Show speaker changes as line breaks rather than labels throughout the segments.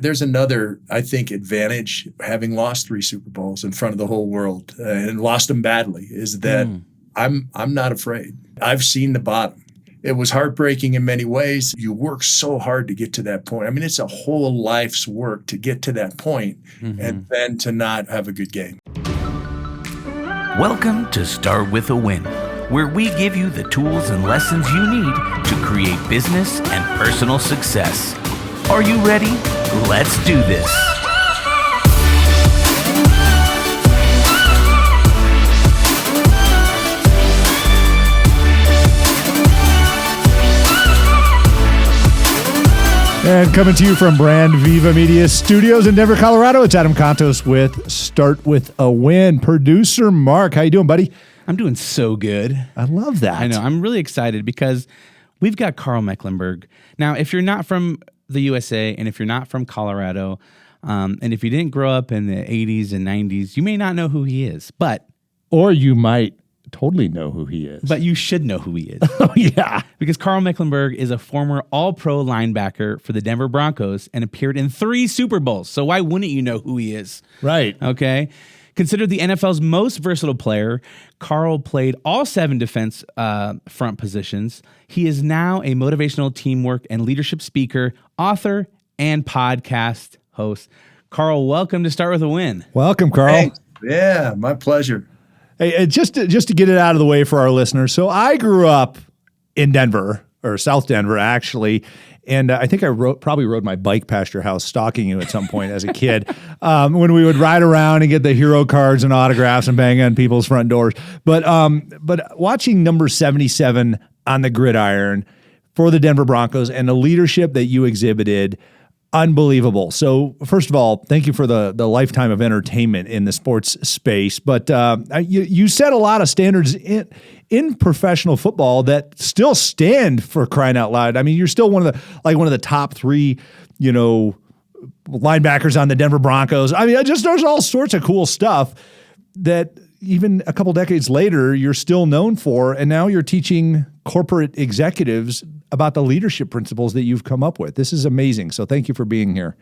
there's another, I think, advantage having lost 3 Super Bowls in front of the whole world and lost them badly is that I'm not afraid. I've seen the bottom. It was heartbreaking in many ways. You work so hard to get to that point. I mean, it's a whole life's work to get to that point and then to not have a good game.
Welcome to Start With a Win, where we give you the tools and lessons you need to create business and personal success. Are you ready? Let's do this.
And coming to you from Brand Viva Media Studios in Denver, Colorado, it's Adam Contos with Start With a Win. Producer Mark, how you doing, buddy?
I'm doing so good.
I love that.
I know. I'm really excited because we've got Karl Mecklenburg. Now, if you're not from the USA and if you're not from Colorado, and if you didn't grow up in the 80s and 90s, you may not know who he is.
Or you might totally know who he is.
But you should know who he is.
Oh, yeah.
Because Karl Mecklenburg is a former All Pro Linebacker for the Denver Broncos and appeared in 3 Super Bowls. So why wouldn't you know who he is?
Right.
Okay. Considered the NFL's most versatile player, Karl played all 7 defense front positions. He is now a motivational teamwork and leadership speaker, author, and podcast host. Karl, welcome to Start With a Win.
Welcome, Karl.
Thanks. Yeah, my pleasure.
Hey, just to get it out of the way for our listeners. So I grew up in Denver, or South Denver, actually. And I think I probably rode my bike past your house stalking you at some point as a kid when we would ride around and get the hero cards and autographs and bang on people's front doors. But watching number 77 on the gridiron for the Denver Broncos and the leadership that you exhibited, unbelievable. So first of all, thank you for the lifetime of entertainment in the sports space. But you set a lot of standards in professional football that still stand, for crying out loud. I mean, you're still one of the top 3, linebackers on the Denver Broncos. I mean, there's all sorts of cool stuff that even a couple decades later, you're still known for. And now you're teaching corporate executives about the leadership principles that you've come up with. This is amazing. So thank you for being here.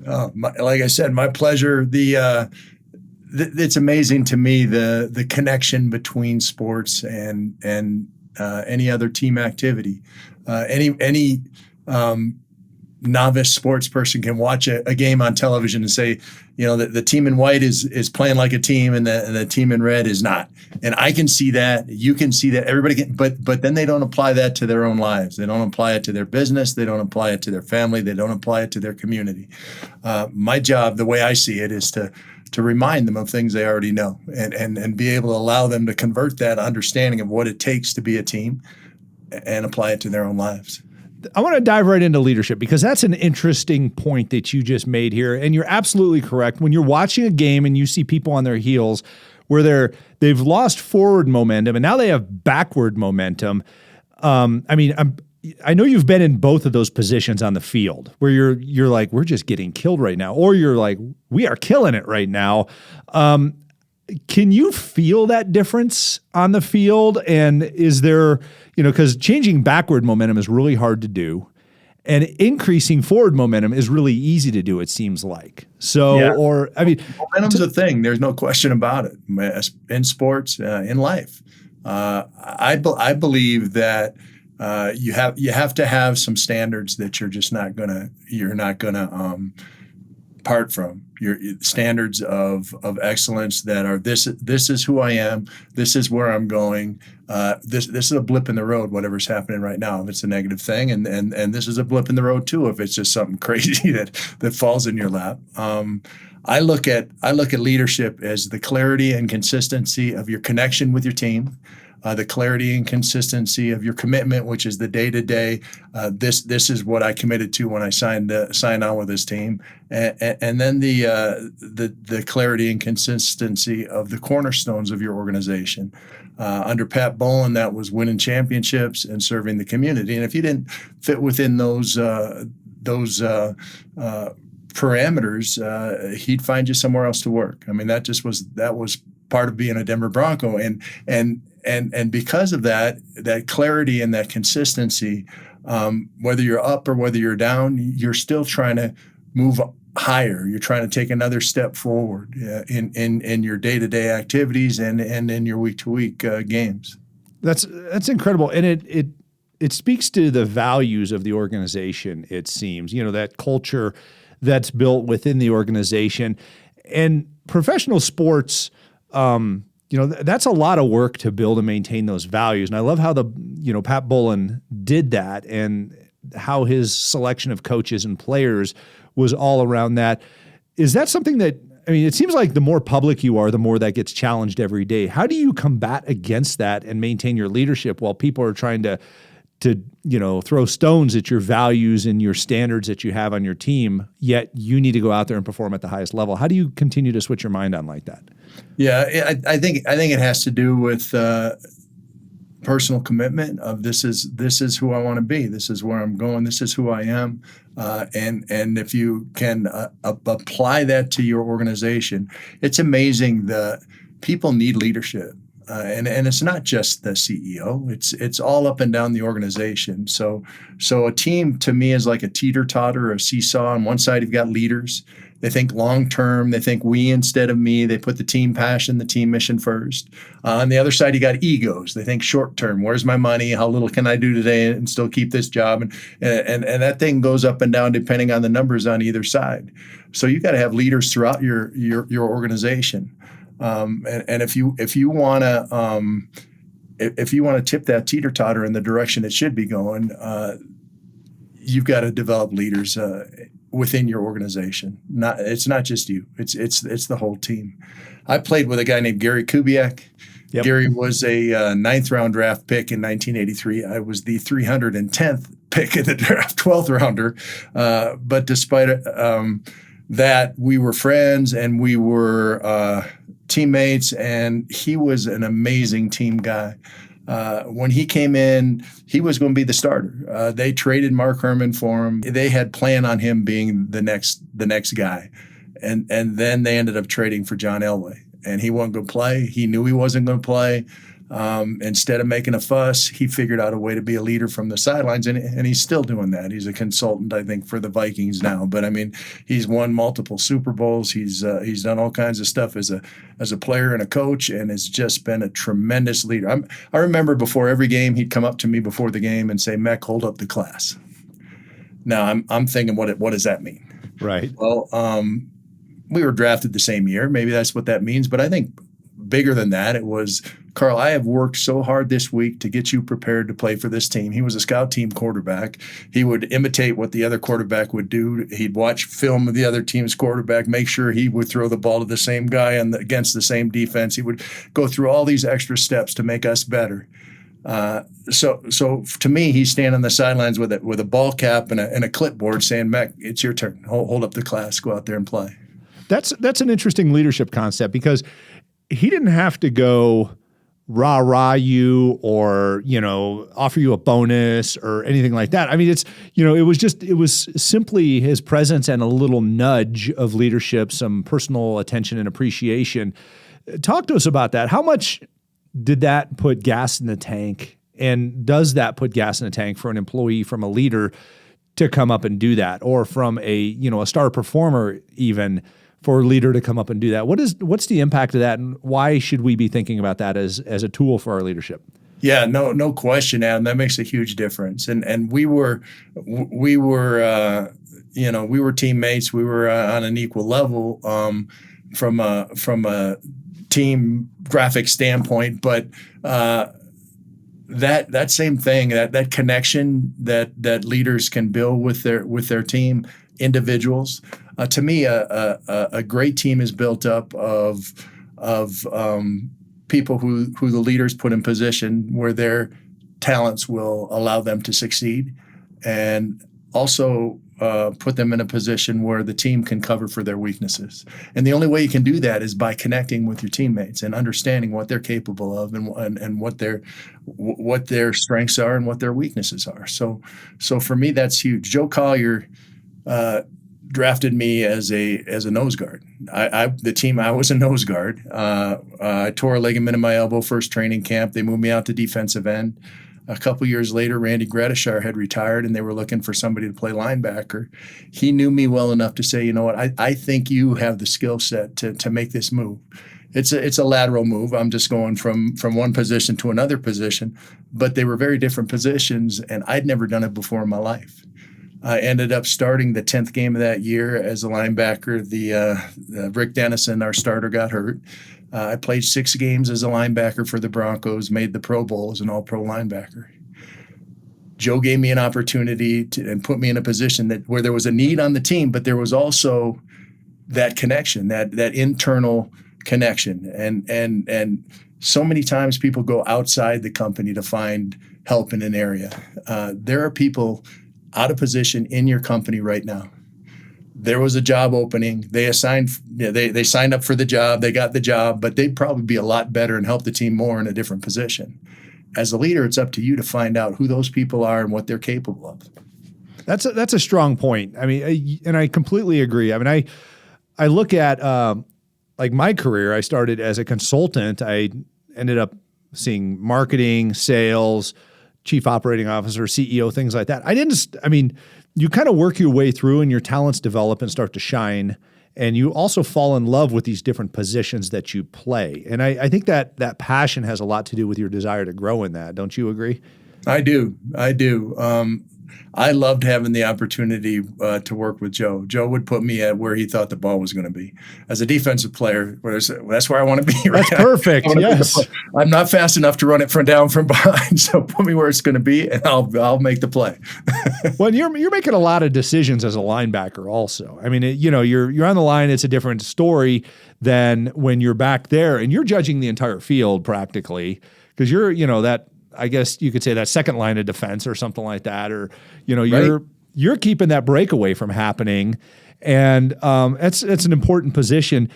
Like I said, my pleasure. It's amazing to me the connection between sports and any other team activity. Any novice sports person can watch a game on television and say, the team in white is playing like a team and the team in red is not. And I can see that. You can see that. Everybody can. But then they don't apply that to their own lives. They don't apply it to their business. They don't apply it to their family. They don't apply it to their community. My job, the way I see it, is to remind them of things they already know and be able to allow them to convert that understanding of what it takes to be a team and apply it to their own lives.
I want to dive right into leadership because that's an interesting point that you just made here. And you're absolutely correct. When you're watching a game and you see people on their heels where they've lost forward momentum and now they have backward momentum. I know you've been in both of those positions on the field where you're like, we're just getting killed right now. Or you're like, we are killing it right now. Can you feel that difference on the field? And is there, because changing backward momentum is really hard to do and increasing forward momentum is really easy to do, it seems like. So, yeah.
Momentum's a thing. There's no question about it in sports, in life. I believe that you have to have some standards that you're not gonna part from. Your standards of excellence that are this is who I am, this is where I'm going. This is a blip in the road, whatever's happening right now, if it's a negative thing, and this is a blip in the road too, if it's just something crazy that falls in your lap. I look at leadership as the clarity and consistency of your connection with your team. The clarity and consistency of your commitment, which is the day-to-day. This is what I committed to when I signed on with this team, and then the clarity and consistency of the cornerstones of your organization. Under Pat Bowlen, that was winning championships and serving the community. And if you didn't fit within those parameters, he'd find you somewhere else to work. I mean, that was part of being a Denver Bronco, and because of that clarity and that consistency, whether you're up or whether you're down, you're still trying to move higher. You're trying to take another step forward in your day-to-day activities and in your week-to-week games.
That's incredible, and it speaks to the values of the organization. It seems, that culture that's built within the organization, and professional sports. That's a lot of work to build and maintain those values. And I love how Pat Bullen did that, and how his selection of coaches and players was all around that. Is that something that, it seems like the more public you are, the more that gets challenged every day. How do you combat against that and maintain your leadership while people are trying to throw stones at your values and your standards that you have on your team, yet you need to go out there and perform at the highest level? How do you continue to switch your mind on like that?
Yeah, I think it has to do with personal commitment of this is who I want to be. This is where I'm going. This is who I am. And if you can apply that to your organization, it's amazing that people need leadership. And it's not just the CEO. It's all up and down the organization. So a team to me is like a teeter-totter, a seesaw. On one side, you've got leaders. They think long-term. They think we instead of me. They put the team passion, the team mission first. On the other side, you got egos. They think short-term. Where's my money? How little can I do today and still keep this job? And that thing goes up and down depending on the numbers on either side. So you got to have leaders throughout your organization. And if you want to tip that teeter-totter in the direction it should be going, you've got to develop leaders within your organization. It's not just you. It's the whole team. I played with a guy named Gary Kubiak. Yep. Gary was a ninth-round draft pick in 1983. I was the 310th pick in the draft, 12th rounder. But despite that, we were friends and we were teammates, and he was an amazing team guy. When he came in, he was going to be the starter. They traded Mark Herman for him. They had planned on him being the next guy, and then they ended up trading for John Elway, and he wasn't going to play. He knew he wasn't going to play. Instead of making a fuss, he figured out a way to be a leader from the sidelines, and he's still doing that. He's a consultant, I think, for the Vikings now. But he's won multiple Super Bowls. He's done all kinds of stuff as a player and a coach, and has just been a tremendous leader. I remember before every game, he'd come up to me before the game and say, "Meck, hold up the class." Now I'm thinking, what does that mean?
Right.
Well, we were drafted the same year. Maybe that's what that means. But I think bigger than that, it was, "Karl, I have worked so hard this week to get you prepared to play for this team." He was a scout team quarterback. He would imitate what the other quarterback would do. He'd watch film of the other team's quarterback, make sure he would throw the ball to the same guy against the same defense. He would go through all these extra steps to make us better. So to me, he's standing on the sidelines with a ball cap and a clipboard saying, "Meck, it's your turn. Hold up the class. Go out there and play."
That's an interesting leadership concept, because he didn't have to go rah-rah you or, offer you a bonus or anything like that. It was simply his presence and a little nudge of leadership, some personal attention and appreciation. Talk to us about that. How much did that put gas in the tank? And does that put gas in the tank for an employee, from a leader, to come up and do that? Or from a star performer even, for a leader to come up and do that? What's the impact of that, and why should we be thinking about that as a tool for our leadership?
Yeah, no question, Adam. That makes a huge difference. And we were teammates. We were on an equal level from a team graphic standpoint. But that same thing, that connection that leaders can build with their team, individuals. To me, a great team is built up of people who the leaders put in position where their talents will allow them to succeed, and also put them in a position where the team can cover for their weaknesses. And the only way you can do that is by connecting with your teammates and understanding what they're capable of and what their strengths are and what their weaknesses are. So for me, that's huge. Joe Collier drafted me as a nose guard. I was a nose guard. I tore a ligament in my elbow first training camp. They moved me out to defensive end. a couple years later, Randy Gradishar had retired and they were looking for somebody to play linebacker. He knew me well enough to say, you know what, I think you have the skill set to make this move. It's a lateral move. I'm just going from one position to another position, but they were very different positions, and I'd never done it before in my life. I ended up starting the 10th game of that year as a linebacker. Rick Dennison, our starter, got hurt. I played 6 games as a linebacker for the Broncos, made the Pro Bowl as an All Pro Linebacker. Joe gave me an opportunity and put me in a position where there was a need on the team, but there was also that connection, that internal connection. And so many times people go outside the company to find help in an area. There are people out of position in your company right now. There was a job opening. They signed up for the job. They got the job, but they'd probably be a lot better and help the team more in a different position. As a leader, it's up to you to find out who those people are and what they're capable of.
That's a strong point. I mean, and I completely agree. I mean, I look at like my career. I started as a consultant. I ended up seeing marketing, sales, chief operating officer, CEO, things like that. You kind of work your way through and your talents develop and start to shine. And you also fall in love with these different positions that you play. And I think that passion has a lot to do with your desire to grow in that. Don't you agree?
I do. I loved having the opportunity to work with Joe. Joe would put me at where he thought the ball was going to be. As a defensive player, that's where I want to be. Right?
That's perfect. Yes.
I'm not fast enough to run it from behind, so put me where it's going to be, and I'll make the play.
Well, you're making a lot of decisions as a linebacker also. I mean, you're on the line. It's a different story than when you're back there, and you're judging the entire field practically because you're that. I guess you could say that second line of defense or something like that, or you're keeping that breakaway from happening, and it's an important position.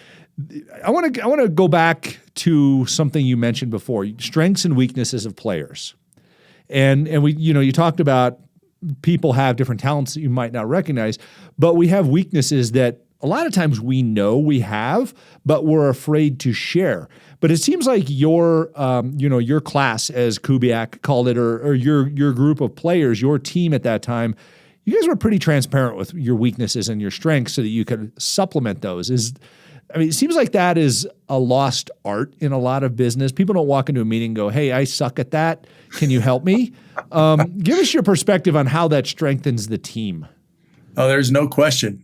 I want to go back to something you mentioned before: strengths and weaknesses of players, and we you talked about people have different talents that you might not recognize, but we have weaknesses that a lot of times we know we have, but we're afraid to share. But it seems like your class, as Kubiak called it, or your group of players, your team at that time, you guys were pretty transparent with your weaknesses and your strengths so that you could supplement those. It seems like that is a lost art in a lot of business. People don't walk into a meeting and go, "Hey, I suck at that. Can you help me?" Give us your perspective on how that strengthens the team.
Oh, there's no question.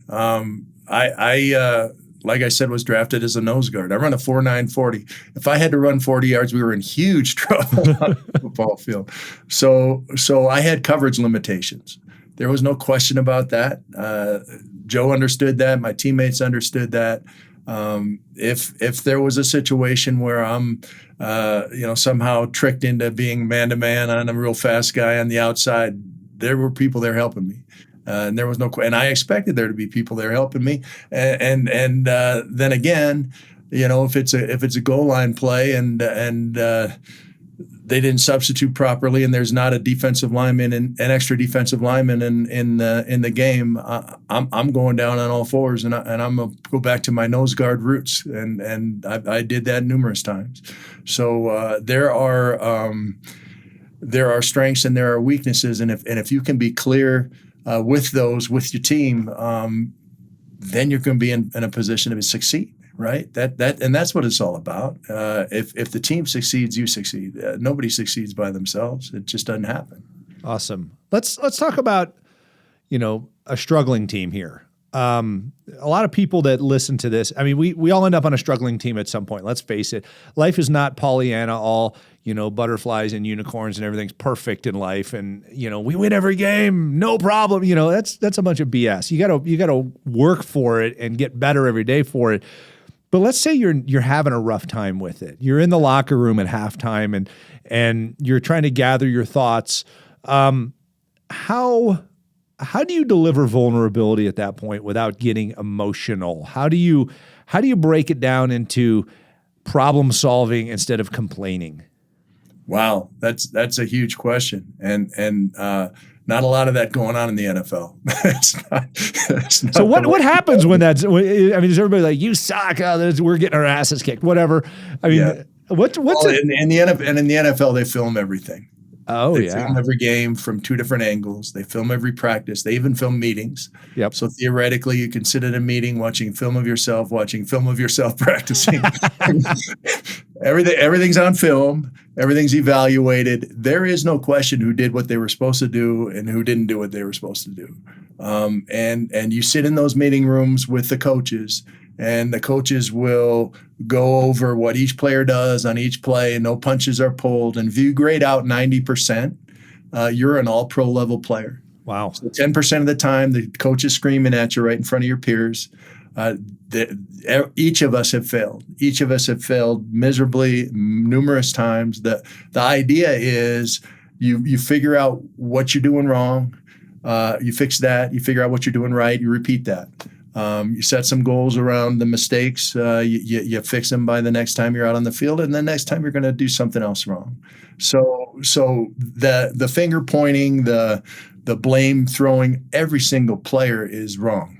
I like I said, was drafted as a nose guard. I run a 4.9 40. If I had to run 40 yards, we were in huge trouble on the football field. So I had coverage limitations. There was no question about that. Joe understood that. My teammates understood that. If there was a situation where I'm, somehow tricked into being man-to-man on a real fast guy on the outside, there were people there helping me. And there was and I expected there to be people there helping me. And then again, if it's a goal line play and they didn't substitute properly and there's not a defensive lineman and an extra defensive lineman in the game, I'm going down on all fours and I'm gonna go back to my nose guard roots. And I did that numerous times. So there are strengths and there are weaknesses, and if you can be clear with your team, then you're going to be in a position to succeed, right? That's what it's all about. If the team succeeds, you succeed. Nobody succeeds by themselves. It just doesn't happen.
Awesome. Let's talk about a struggling team here. A lot of people that listen to this, we all end up on a struggling team at some point. Let's face it. Life is not Pollyanna, all, butterflies and unicorns and everything's perfect in life. And, we win every game, no problem. That's a bunch of BS. You gotta work for it and get better every day for it. But let's say you're having a rough time with it. You're in the locker room at halftime and you're trying to gather your thoughts. How do you deliver vulnerability at that point without getting emotional? How do you break it down into problem solving instead of complaining?
Wow, that's a huge question, and not a lot of that going on in the NFL. it's not
so what happens when that's? Is everybody like, you suck? We're getting our asses kicked. Whatever. What's
in the NFL they film everything.
Oh,
They
yeah.
film every game from 2 different angles. They film every practice. They even film meetings.
Yep.
So theoretically, you can sit at a meeting watching film of yourself practicing. Everything's on film. Everything's evaluated. There is no question who did what they were supposed to do and who didn't do what they were supposed to do. And you sit in those meeting rooms with the coaches, and the coaches will go over what each player does on each play, and no punches are pulled. And if you grade out 90%, you're an all pro level player.
Wow.
So 10% of the time, the coach is screaming at you right in front of your peers. Each of us have failed. Each of us have failed miserably numerous times. The idea is you figure out what you're doing wrong. You fix that. You figure out what you're doing right. You repeat that. You set some goals around the mistakes. You fix them by the next time you're out on the field, and the next time you're going to do something else wrong. So the finger pointing, the blame throwing, every single player is wrong.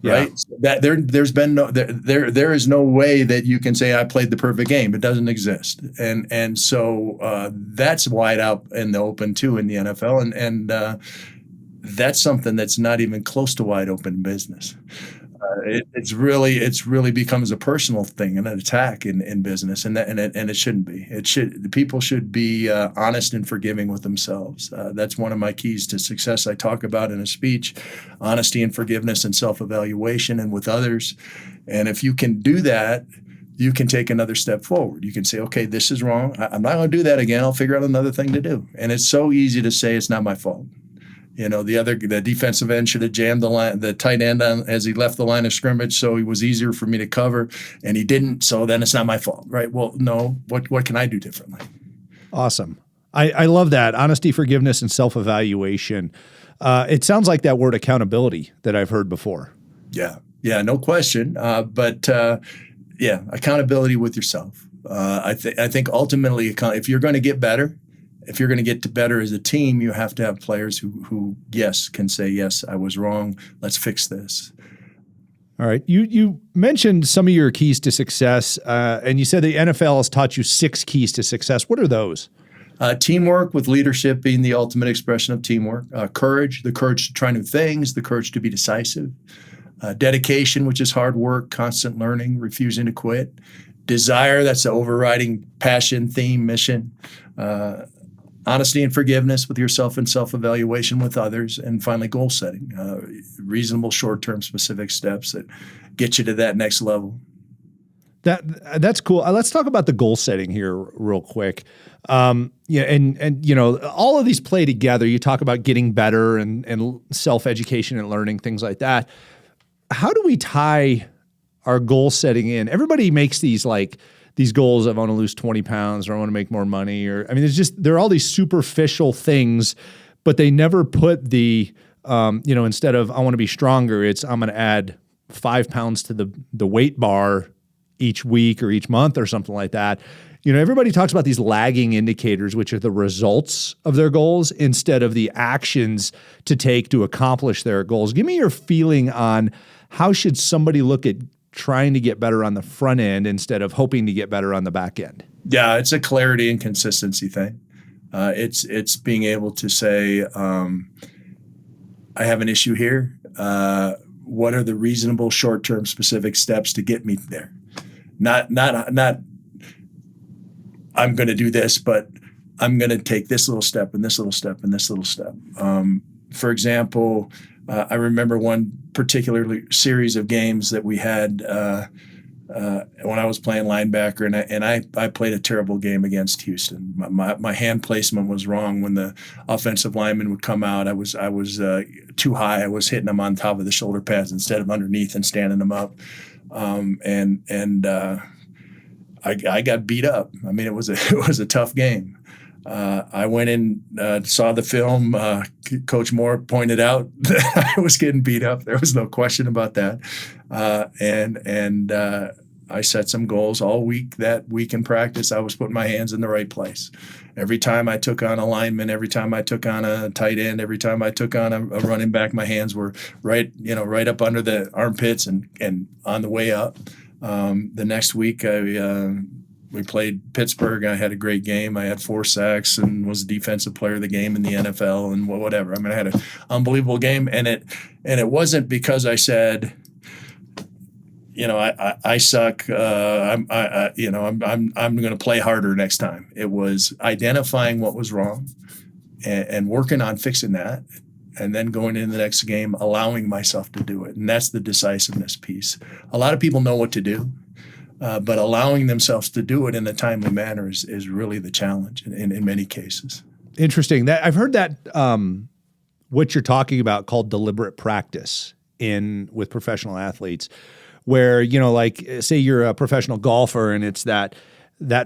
Right?
Yeah.
So that there is no way that you can say I played the perfect game. It doesn't exist. And so that's wide out in the open too in the NFL, and that's something that's not even close to wide open business. It's really becomes a personal thing and an attack in business, and it shouldn't be. People should be honest and forgiving with themselves. That's one of my keys to success. I talk about in a speech: honesty and forgiveness and self-evaluation, and with others. And if you can do that, you can take another step forward. You can say, okay, this is wrong. I'm not going to do that again. I'll figure out another thing to do. And it's so easy to say it's not my fault. You know, the defensive end should have jammed the tight end on as he left the line of scrimmage, so it was easier for me to cover, and he didn't. So then it's not my fault, right? Well, no. What can I do differently?
Awesome. I love that. Honesty, forgiveness, and self-evaluation. It sounds like that word accountability that I've heard before.
Yeah, no question. But accountability with yourself. I think ultimately, if you're going to get better. If you're going to get to better as a team, you have to have players who can say, yes, I was wrong. Let's fix this.
All right. You mentioned some of your keys to success, and you said the NFL has taught you 6 keys to success. What are those?
Teamwork, with leadership being the ultimate expression of teamwork. Courage, the courage to try new things, the courage to be decisive. Dedication, which is hard work, constant learning, refusing to quit. Desire, that's the overriding passion, theme, mission. Honesty and forgiveness with yourself and self-evaluation with others. And finally, goal setting, reasonable short-term specific steps that get you to that next level.
That's cool. Let's talk about the goal setting here real quick. And you know, all of these play together. You talk about getting better and self-education and learning, things like that. How do we tie our goal setting in? Everybody makes these goals of I want to lose 20 pounds or I want to make more money, there are all these superficial things, but they never put the, instead of I want to be stronger, it's I'm going to add 5 pounds to the weight bar each week or each month or something like that. You know, everybody talks about these lagging indicators, which are the results of their goals instead of the actions to take to accomplish their goals. Give me your feeling on how should somebody look at trying to get better on the front end instead of hoping to get better on the back end?
Yeah, it's a clarity and consistency thing. It's being able to say, I have an issue here. What are the reasonable short-term specific steps to get me there? Not I'm going to do this, but I'm going to take this little step and this little step and this little step. For example, I remember one particular series of games that we had when I was playing linebacker, and I played a terrible game against Houston. My hand placement was wrong when the offensive lineman would come out. I was too high. I was hitting them on top of the shoulder pads instead of underneath and standing them up, I got beat up. I mean, it was a tough game. I went in, saw the film. Coach Moore pointed out that I was getting beat up. There was no question about that. And I set some goals all week. That week in practice, I was putting my hands in the right place. Every time I took on a lineman, every time I took on a tight end, every time I took on a running back, my hands were right up under the armpits and on the way up. The next week, we played Pittsburgh. I had a great game. I had 4 sacks and was defensive player of the game in the NFL and whatever. I mean, I had an unbelievable game, and it wasn't because I said, I suck. I'm going to play harder next time. It was identifying what was wrong and working on fixing that, and then going into the next game, allowing myself to do it. And that's the decisiveness piece. A lot of people know what to do, but allowing themselves to do it in a timely manner is really the challenge in many cases.
Interesting. That I've heard that what you're talking about called deliberate practice with professional athletes, where, like say you're a professional golfer and it's that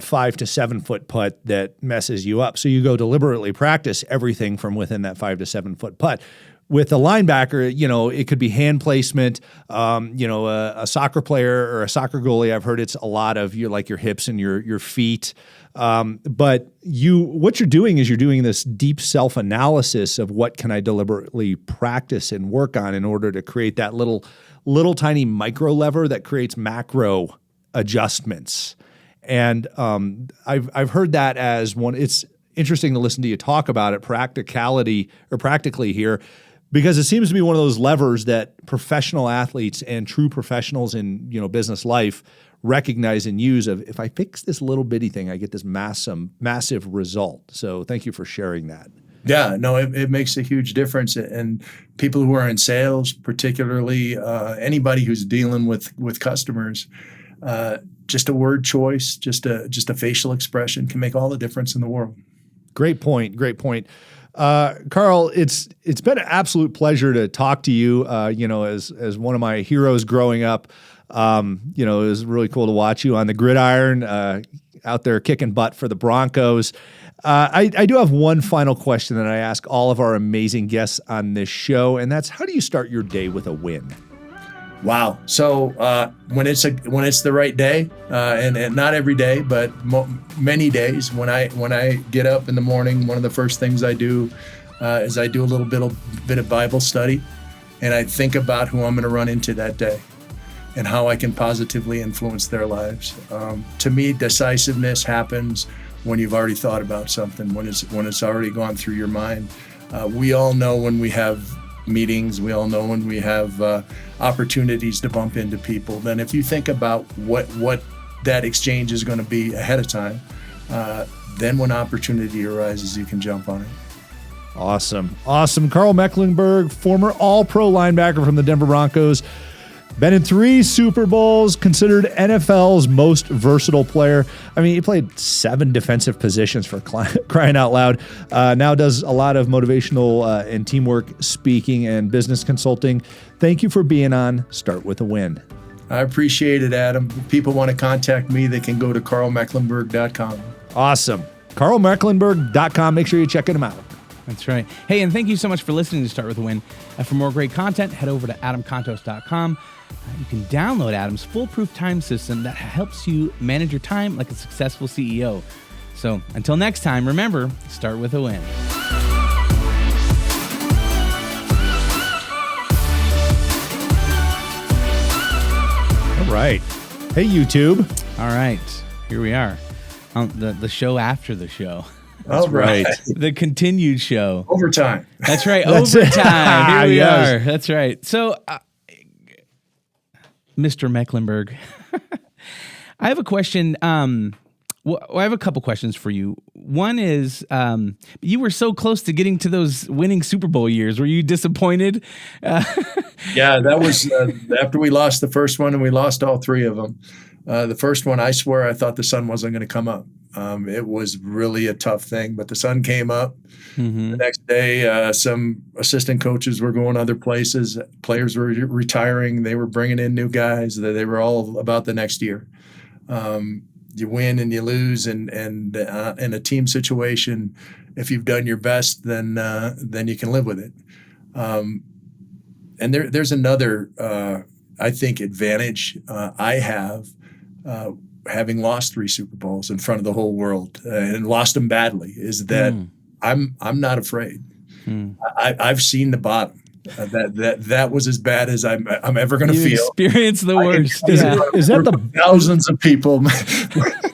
5 to 7 foot putt that messes you up. So you go deliberately practice everything from within that 5 to 7 foot putt. With a linebacker, it could be hand placement. A soccer player or a soccer goalie, I've heard it's a lot of your hips and your feet. But what you're doing is you're doing this deep self-analysis of what can I deliberately practice and work on in order to create that little tiny micro lever that creates macro adjustments. And I've heard that as one. It's interesting to listen to you talk about it practically here, because it seems to be one of those levers that professional athletes and true professionals in business life recognize and use. Of if I fix this little bitty thing, I get this massive result. So thank you for sharing that.
Yeah, no, it makes a huge difference. And people who are in sales, particularly anybody who's dealing with customers, just a word choice, just a facial expression can make all the difference in the world.
Great point. Karl, it's been an absolute pleasure to talk to you. As one of my heroes growing up, it was really cool to watch you on the gridiron, out there kicking butt for the Broncos. I do have one final question that I ask all of our amazing guests on this show, and that's, how do you start your day with a win?
Wow. So when it's the right day, and not every day, but many days, when I get up in the morning, one of the first things I do is I do a little bit of Bible study, and I think about who I'm going to run into that day and how I can positively influence their lives. To me, decisiveness happens when you've already thought about something, when it's already gone through your mind. We all know when we have meetings, we all know when we have opportunities to bump into people. Then if you think about what that exchange is going to be ahead of time, then when opportunity arises, you can jump on it.
Awesome. Karl Mecklenburg, former All Pro Linebacker from the Denver Broncos, been in 3 Super Bowls, considered NFL's most versatile player. I mean, he played 7 defensive positions, for crying out loud. Now does a lot of motivational and teamwork speaking and business consulting. Thank you for being on Start With a Win.
I appreciate it, Adam. If people want to contact me, they can go to carlmecklenburg.com.
Awesome. carlmecklenburg.com. Make sure you check him out.
That's right. Hey, and thank you so much for listening to Start With a Win. For more great content, head over to adamcontos.com. You can download Adam's foolproof time system that helps you manage your time like a successful CEO. So until next time, remember, start with a win.
All right. Hey, YouTube.
All right. Here we are. The show after the show.
All right.
The continued show.
Overtime.
That's right. Overtime. Here we are. That's right. So, Mr. Mecklenburg, I have a question. I have a couple questions for you. One is, you were so close to getting to those winning Super Bowl years. Were you disappointed?
Yeah, that was after we lost the first one, and we lost all 3 of them. The first one, I swear, I thought the sun wasn't going to come up. It was really a tough thing, but the sun came up. Mm-hmm. The next day, some assistant coaches were going other places. Players were retiring. They were bringing in new guys. They were all about the next year. You win and you lose, and in a team situation, if you've done your best, then you can live with it. And there's another, I think, advantage I have. Having lost 3 Super Bowls in front of the whole world and lost them badly, is that I'm not afraid. I've seen the bottom. That was as bad as I'm ever going to
You
feel.
experienced the worst.
Is that the
thousands of people?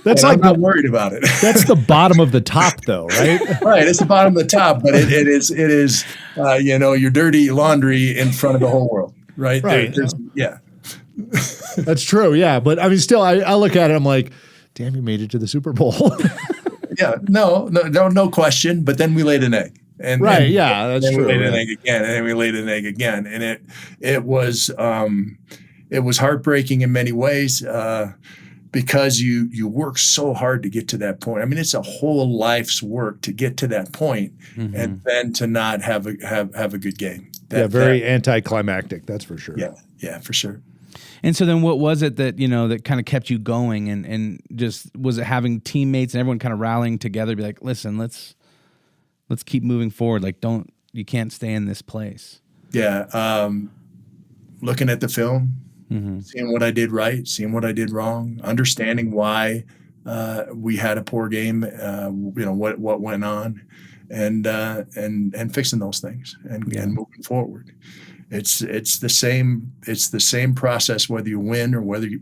That's
I'm
like
not worried about it.
that's the bottom of the top, though, right?
Right, it's the bottom of the top, but it is your dirty laundry in front of the whole world. Right.
Right.
Yeah.
That's true. Yeah, but I mean, still, I look at it. I'm like, damn, you made it to the Super Bowl.
Yeah. No question. But then we laid an egg. And
right.
and
Yeah, that's
then
true.
we laid an
Yeah.
egg again, and then we laid an egg again, and it was heartbreaking in many ways because you work so hard to get to that point. I mean, it's a whole life's work to get to that point, and then to not have a good game.
Very anticlimactic. That's for sure.
Yeah, for sure.
And so then what was it that, that kind of kept you going and just, was it having teammates and everyone kind of rallying together, be like, listen, let's keep moving forward. Like, you can't stay in this place.
Yeah. Looking at the film, seeing what I did right, seeing what I did wrong, understanding why we had a poor game, what went on, and fixing those things and moving forward. It's the same process whether you win or whether you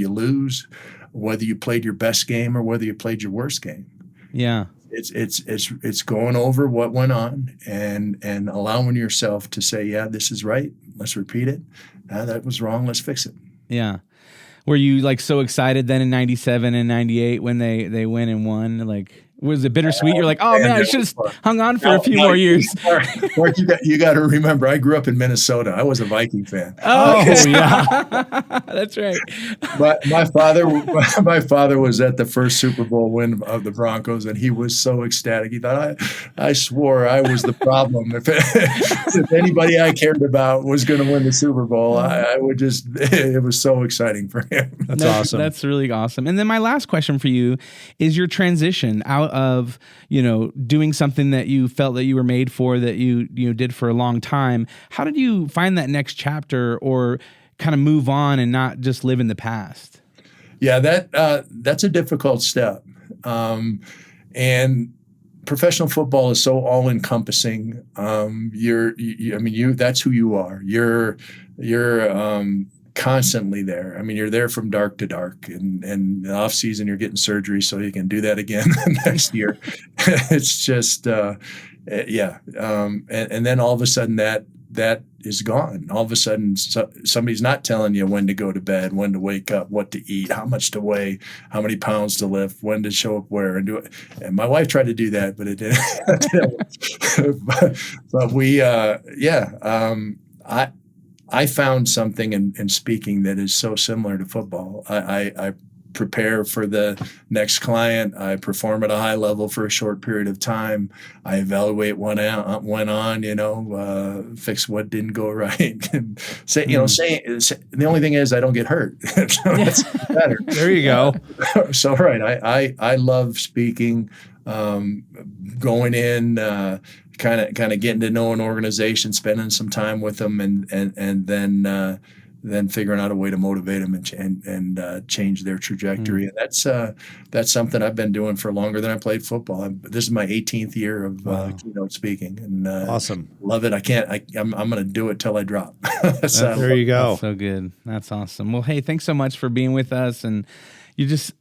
lose, whether you played your best game or whether you played your worst game.
Yeah.
It's going over what went on and allowing yourself to say, yeah, this is right. Let's repeat it. That was wrong. Let's fix it.
Yeah. Were you like so excited then in 97 and 98 when they went and won? Like, was it bittersweet? You're like, oh man, I should have hung on for a few more years.
Mark, you got to remember, I grew up in Minnesota. I was a Viking fan.
Oh yeah, that's right.
But my father was at the first Super Bowl win of the Broncos, and he was so ecstatic. He thought I swore I was the problem. If anybody I cared about was going to win the Super Bowl, I would just. It was so exciting for him.
That's awesome.
That's really awesome. And then my last question for you is your transition out of, doing something that you felt that you were made for, that you did for a long time. How did you find that next chapter or kind of move on and not just live in the past? Yeah,
that's a difficult step. And professional football is so all encompassing. That's who you are. You're constantly there. I mean, you're there from dark to dark, and in the off season you're getting surgery so you can do that again next year. It's just, and then all of a sudden that is gone. All of a sudden somebody's not telling you when to go to bed, when to wake up, what to eat, how much to weigh, how many pounds to lift, when to show up where and do it. And my wife tried to do that, but it didn't. but we, I found something in speaking that is so similar to football. I prepare for the next client. I perform at a high level for a short period of time. I evaluate what went on, fix what didn't go right. And the only thing is I don't get hurt. So that's better.
There you go.
So, right. I love speaking, going in, kind of getting to know an organization, spending some time with them, and then figuring out a way to motivate them and change their trajectory. And that's something I've been doing for longer than I played football. This is my 18th year of keynote speaking, and
awesome. Love
it. I'm going to do it till I drop.
There you go.
That's so good. That's awesome. Well, hey, thanks so much for being with us, and you just.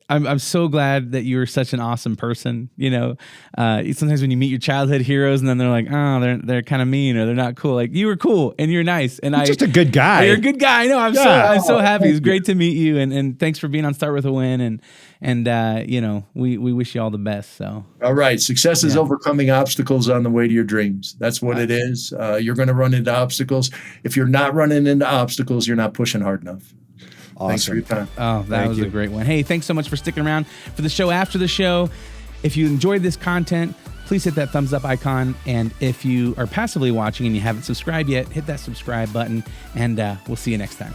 I'm so glad that you're such an awesome person. Sometimes when you meet your childhood heroes and then they're like, oh, they're kind of mean or they're not cool. Like, you were cool and you're nice. And
you're just a good guy.
You're a good guy. I know. I'm so happy. It's great to meet you. And thanks for being on Start With a Win. And we wish you all the best. So.
All right. Success is overcoming obstacles on the way to your dreams. That's what it is. You're going to run into obstacles. If you're not running into obstacles, you're not pushing hard enough.
Awesome.
Thanks for your time.
Oh, that was a great one. Hey, thanks so much for sticking around for the show after the show. If you enjoyed this content, please hit that thumbs up icon. And if you are passively watching and you haven't subscribed yet, hit that subscribe button, and we'll see you next time.